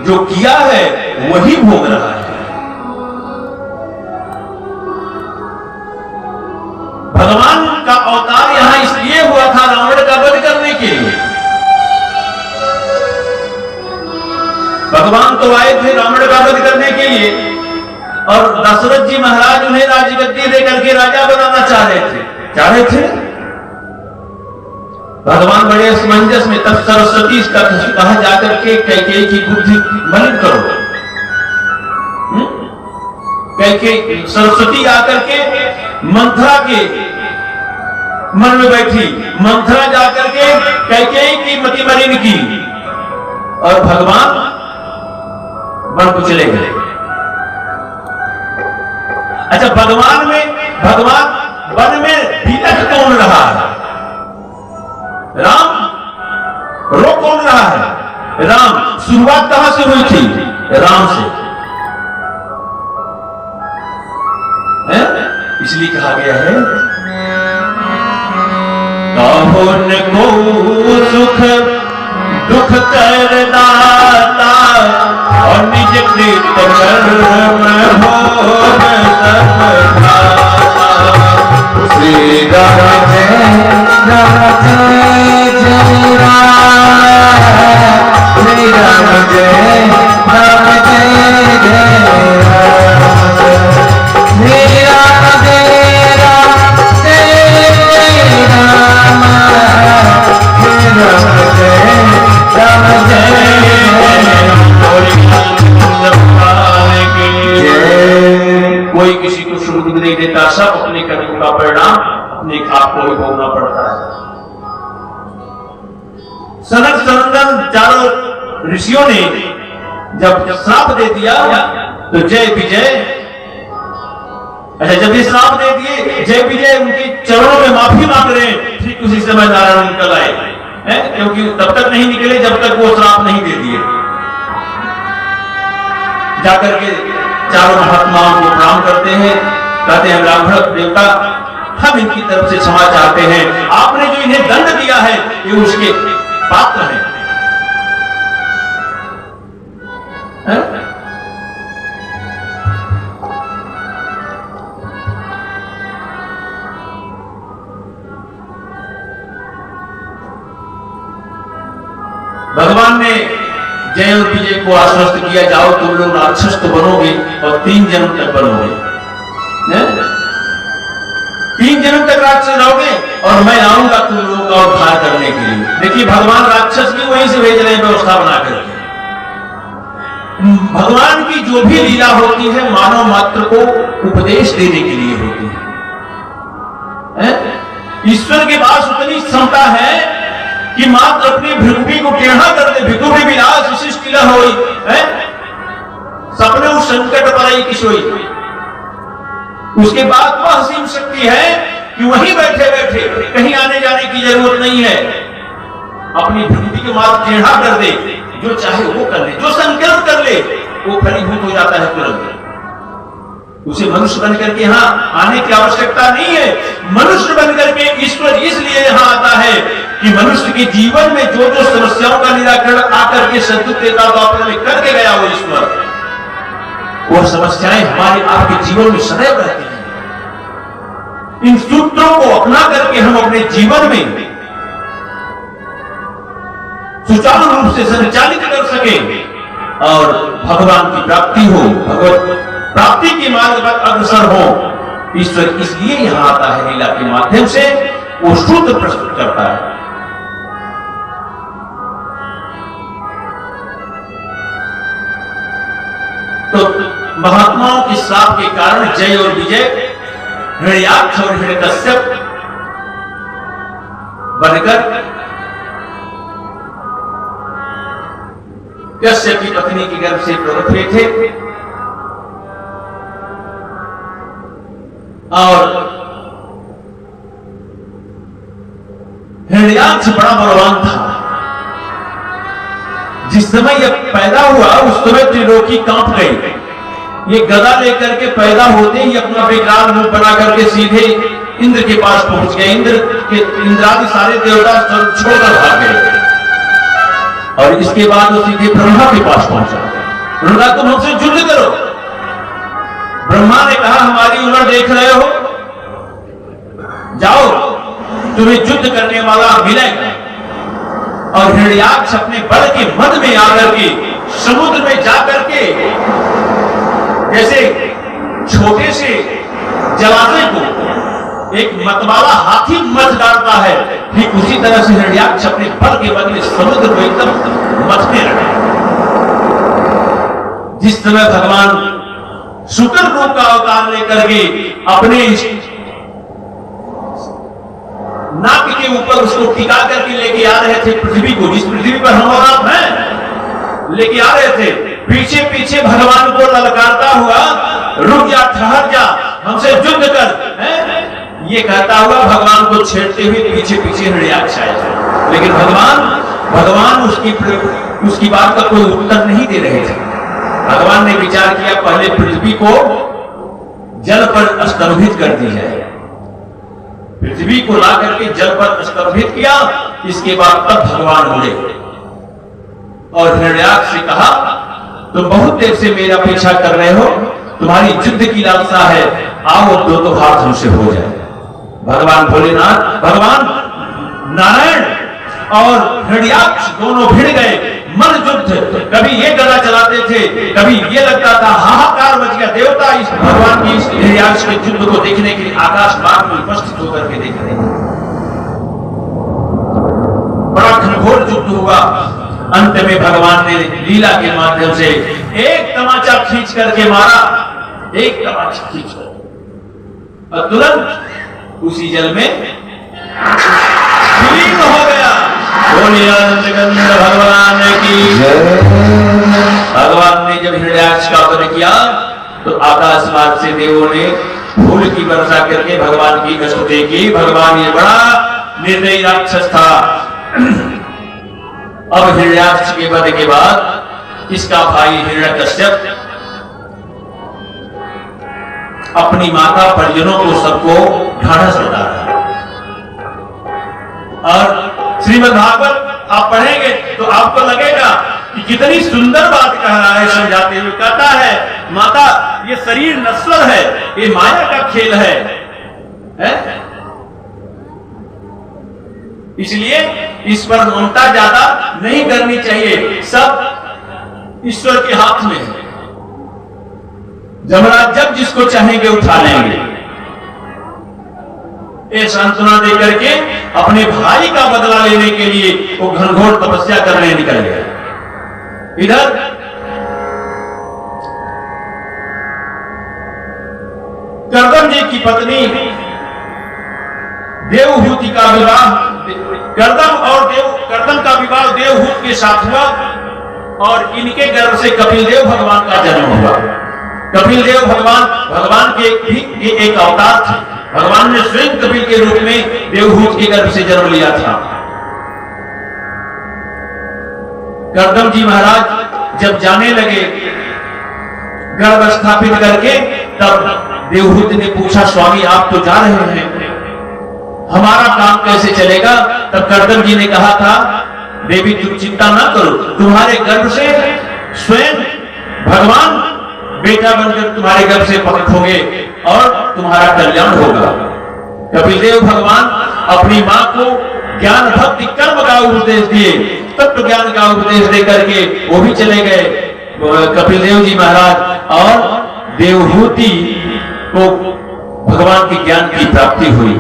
D: जो किया है वही भोग रहा है। भगवान का अवतार यहां इसलिए हुआ था रावण का वध करने के लिए। भगवान तो आए थे रावण का वध करने के लिए, और दशरथ जी महाराज उन्हें राजगद्दी देकर के राजा बनाना चाह रहे थे। भगवान बड़े असमंजस में, तब सरस्वती का कहा जाकर के कैकेयी की बुद्धि मलिन करो। कैकेयी, सरस्वती आकर के मंथरा के मन में बैठी, मंथरा जाकर के कैकेयी की मति मलिन की, और भगवान वन को चले गए। अच्छा, भगवान वन में भीतर कौन रहा है? राम। रो कौन रहा है? राम। शुरुआत कहां से हुई थी? राम से। इसलिए कहा गया है, कौन को सुख दुख कर दाता, और निज कृत कर्म भोग सब खाता।
C: श्री राम राम जय जय राम, श्री राम जय राम जय जय राम, श्री राम जय राम जय राम, श्री राम जय राम जय
D: कोई किसी को सुख दुख नहीं देता, सब अपने कर्मों का परिणाम अपने आप को ही भोगना पड़ता है। सनक सनंदन चारों ऋषियों ने जब श्राप दे दिया तो जय विजय, अच्छा जब ये श्राप दे दिए जय विजय उनके चरणों में माफी मांग रहे हैं, ठीक उसी समय नारायण निकल आए हैं, क्योंकि तब तक नहीं निकले जब तक वो श्राप नहीं दे दिए। जाकर के चारों महात्माओं को प्रणाम करते हैं, कहते हैं ब्राह्मण देवता हम इनकी तरफ से क्षमा चाहते हैं, आपने जो इन्हें दंड दिया है ये उसके पात्र हैं। भगवान ने जय और विजय को आश्वस्त किया, जाओ तुम लोग राक्षस तो बनोगे और 3 जन्म तक बनोगे, 3 जन्म तक राक्षस रहोगे और मैं आऊंगा तुम लोगों का उद्धार करने के लिए। देखिए भगवान राक्षस भी वहीं से भेज रहे हैं व्यवस्था बना करके। भगवान की जो भी लीला होती है मानव मात्र को उपदेश देने के लिए होती है। ईश्वर के पास उतनी क्षमता है कि मात्र अपनी भृगुपी को टेढ़ा कर दे, भिगुपी विलास विशिष्ट किला होई, सपने उस संकट पर आई किशोई। उसके बाद वह असीम शक्ति है कि वहीं बैठे बैठे कहीं आने जाने की जरूरत नहीं है, अपनी भृगुपी के मात्र टेढ़ा कर दे, जो चाहे वो कर ले, जो संकल्प कर ले वो फलीभूत हो जाता है तुरंत। उसे मनुष्य बनकर के यहाँ आने की आवश्यकता नहीं है। मनुष्य बनकर के ईश्वर इसलिए यहाँ आता है कि मनुष्य के जीवन में जो जो समस्याओं का निराकरण आकर के सदुख देता द्वापर में करके गया वो ईश्वर, वो समस्याएं हमारे आपके जीवन में सदैव रहती हैं। इन सूत्रों को अपना करके हम अपने जीवन में सुचारू रूप से संचालित कर सके और भगवान की प्राप्ति हो, भगवत प्राप्ति के मार्ग पर अग्रसर हो। ईश्वर इसलिए यहां आता है, लीला के माध्यम से वो सूत्र प्रस्तुत करता है। तो महात्माओं के श्राप के कारण जय और विजय हिरण्याक्ष और हिरण्यकश्यप बनकर कश्यप की पत्नी के गर्भ से प्रकट हुए थे और हिरण्याक्ष बड़ा बलवान था। जिस समय यह पैदा हुआ उस समय त्रिलोकी कांप गई। ये गदा लेकर के पैदा होते ही अपना विकराल रूप बना करके सीधे इंद्र के पास पहुंच गए। इंद्रादि सारे देवता छोड़कर भाग गए और इसके बाद वो सीधे ब्रह्मा के पास पहुंचा। ब्रह्मा तुम हमसे युद्ध करो। ब्रह्मा ने कहा हमारी उम्र देख रहे हो, जाओ तुम्हें युद्ध करने वाला मिलेगा। और हिरण्याक्ष अपने बल के मद में आकर के समुद्र में जाकर के जैसे छोटे से जलाशय को एक मतवाला हाथी मथ डालता है, ठीक उसी तरह से हिरण्याक्ष अपने बल के मद में समुद्र को एकदम मथने लगे। जिस समय भगवान शुक्र रूप का अवतार लेकर के अपने नाक के ऊपर उसको टिका करके लेके आ रहे थे पृथ्वी को, जिस पृथ्वी पर हम और आप हैं, लेके आ रहे थे। पीछे पीछे भगवान को ललकारता हुआ रुक जा, ठहर जा, हमसे युद्ध कर, है? ये कहता हुआ भगवान को छेड़ते हुए पीछे पीछे हिरण्याक्ष आए थे। लेकिन भगवान उसकी बात का कोई उत्तर नहीं दे रहे थे। भगवान ने विचार किया पहले पृथ्वी को जल पर स्तंभित कर दी जाए। पृथ्वी को ला करके जल पर स्तंभित किया, इसके बाद तब भगवान बोले और हिरण्याक्ष से कहा तुम बहुत देर से मेरा पीछा कर रहे हो, तुम्हारी युद्ध की लालसा है, आओ दो हाथ हमसे हो जाए। भगवान भोलेनाथ, भगवान नारायण और हिरण्याक्ष दोनों भिड़ गए। मन युद्ध, कभी ये गदा चलाते थे, कभी ये लगता था, हाहाकार मच गया। देवता इस भगवान की इस हिरण्याक्ष के युद्ध को देखने के लिए आकाश मार्ग में उपस्थित होकर के देख रहे थे। बड़ा घनघोर युद्ध हुआ। अंत में भगवान ने लीला के माध्यम से एक तमाचा खींच करके मारा, एक तमाचा खींच कर और तुरंत उसी जल में विलीन हो गया। बोलिए आनंद भगवान की जय। भगवान ने जब हिरण्याक्ष का वध किया तो आकाश मार्ग से देवों ने फूल की वर्षा करके भगवान की स्तुति की। भगवान ये बड़ा निर्दयी राक्षस था। अब हिरण्याक्ष के वध के बाद इसका भाई हिरण्यकश्यप अपनी माता परिजनों को सबको ढाढ़स बता रहा है। और श्रीमद् भागवत आप पढ़ेंगे तो आपको लगेगा कि कितनी सुंदर बात कह रहा है। समझाते हुए कहता है माता ये शरीर नश्वर है, ये माया का खेल है? इसलिए इस पर ममता ज्यादा नहीं करनी चाहिए, सब ईश्वर के हाथ में है। जमराज जब जिसको चाहेंगे उठा लेंगे। ये सांत्वना देकर के अपने भाई का बदला लेने के लिए वो घनघोर तपस्या करने निकल गए। इधर कर्दम जी की पत्नी देवहूति का विवाह, कर्दम का विवाह देवहूत के साथ हुआ और इनके गर्भ से कपिल देव भगवान का जन्म हुआ। कपिल देव भगवान के भी एक अवतार थे। भगवान ने स्वयं कपिल के रूप में देवहूत के गर्भ से जन्म लिया था। कर्दम जी महाराज जब जाने लगे गर्भ स्थापित करके, तब देवहूत ने पूछा स्वामी आप तो जा रहे हैं, हमारा काम कैसे चलेगा? तब कर्दम जी ने कहा था देवी तुम चिंता ना करो, तुम्हारे गर्भ से स्वयं भगवान बेटा बनकर तुम्हारे गर्भ से प्रकट होंगे और तुम्हारा कल्याण होगा। कपिलदेव भगवान अपनी मां को ज्ञान भक्ति कर्म का उपदेश दिए, तत्व ज्ञान का उपदेश देकर के वो भी चले गए कपिलदेव जी महाराज, और देवहूति को भगवान के ज्ञान की प्राप्ति हुई।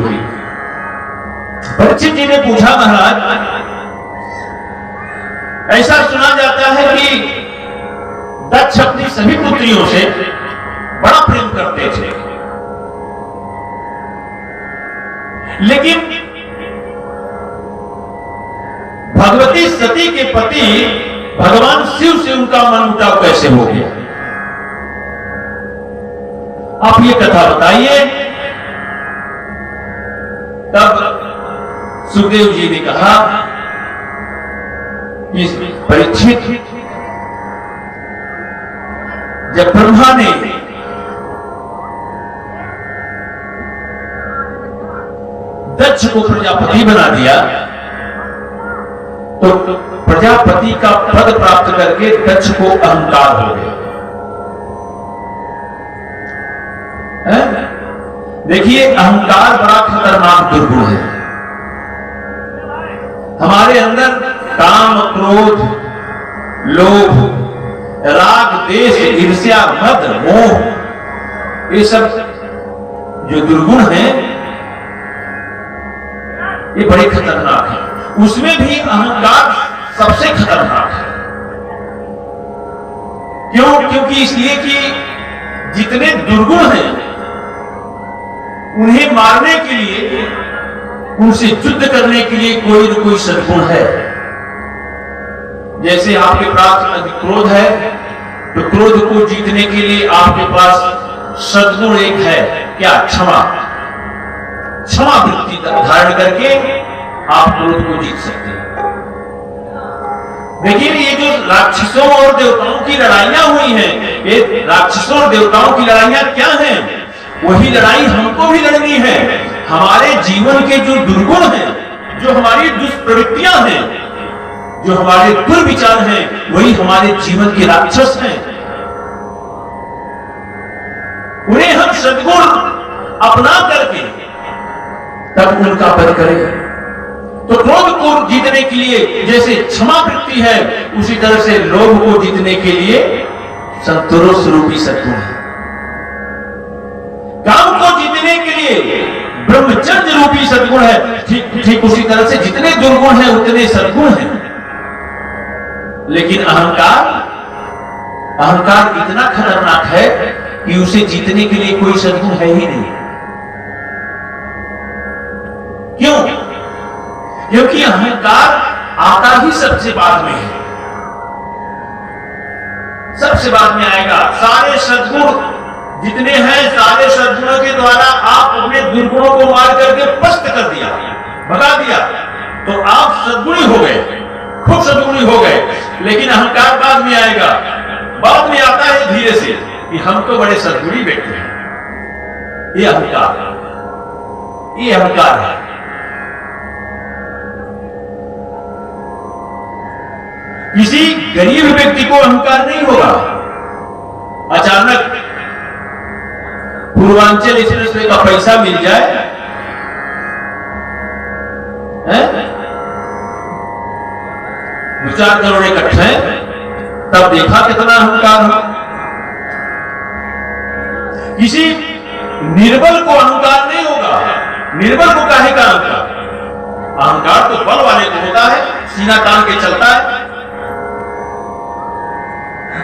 D: परीक्षित जी ने पूछा, महाराज ऐसा सुना जाता है कि दक्ष अपनी सभी पुत्रियों से बड़ा प्रेम करते थे, लेकिन भगवती सती के पति भगवान शिव से उनका मनमुटाव कैसे हो गया? आप ये कथा बताइए। तब सुखदेव जी ने कहा कि परीक्षित, जब ब्रह्मा ने दक्ष को प्रजापति बना दिया तो प्रजापति का पद प्राप्त करके दक्ष को अहंकार हो गया। देखिए, अहंकार बड़ा खतरनाक दुर्गुण है। हमारे अंदर काम, क्रोध, लोभ, राग, द्वेष, ईर्ष्या, मद, मोह, ये सब जो दुर्गुण हैं ये बड़े खतरनाक है। उसमें भी अहंकार सबसे खतरनाक है। क्यों? क्योंकि इसलिए कि जितने दुर्गुण हैं उन्हें मारने के लिए, उनसे युद्ध करने के लिए कोई न कोई सद्गुण है। जैसे आपके पास क्रोध है तो क्रोध को जीतने के लिए आपके पास सद्गुण एक है, क्या? क्षमा। क्षमा वृत्ति धारण करके आप क्रोध को जीत सकते हैं। देखिए, ये जो राक्षसों और देवताओं की लड़ाइयां हुई हैं, ये राक्षसों और देवताओं की लड़ाइयां क्या हैं? वही लड़ाई हमको भी लड़नी है। हमारे जीवन के जो दुर्गुण हैं, जो हमारी दुष्प्रवृत्तियां हैं, जो हमारे दुर्विचार हैं, वही हमारे जीवन के राक्षस हैं। उन्हें हम सद्गुण अपना करके तब उनका वध करें। तो क्रोध को जीतने के लिए जैसे क्षमा वृत्ति है, उसी तरह से लोभ को जीतने के लिए संतोष रूपी सद्गुण है। काम को जीतने के लिए ब्रह्मचर्य रूपी सद्गुण है। ठीक उसी तरह से जितने दुर्गुण हैं उतने सद्गुण हैं। लेकिन अहंकार इतना खतरनाक है कि उसे जीतने के लिए कोई सद्गुण है ही नहीं। क्यों? क्योंकि अहंकार आता ही सबसे बाद में है, सबसे बाद में आएगा। सारे सद्गुण जितने हैं, सारे सद्गुणों के द्वारा आप अपने दुर्गुणों को मार करके पस्त कर दिया, भगा दिया, तो आप सद्गुणी हो गए, खुद सद्गुणी हो गए। लेकिन अहंकार बाद में आएगा, बाद में आता है धीरे से कि हम तो बड़े सद्गुणी व्यक्ति हैं। ये अहंकार है। किसी गरीब व्यक्ति को अहंकार नहीं होगा। अचानक पूर्वांचल एक्सप्रेसवे का पैसा मिल जाए, दो 4 करोड़ इकट्ठे, तब देखा कितना अहंकार हो। किसी निर्बल को अहंकार नहीं होगा। निर्बल को काहे का अहंकार? अहंकार तो बल वाले को होता है, सीना तान के चलता है।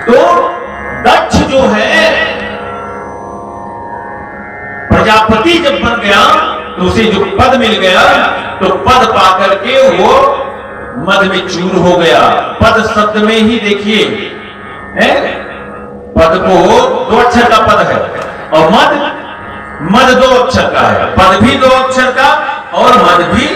D: तो दक्ष जो है, प्रजापति जब बन गया तो उसे जो पद मिल गया, तो पद पाकर के वो मद में चूर हो गया। पद शब्द में ही देखिए, पद को 2 अक्षर का पद है और मद 2 अक्षर का है। पद भी 2 अक्षर का और मद भी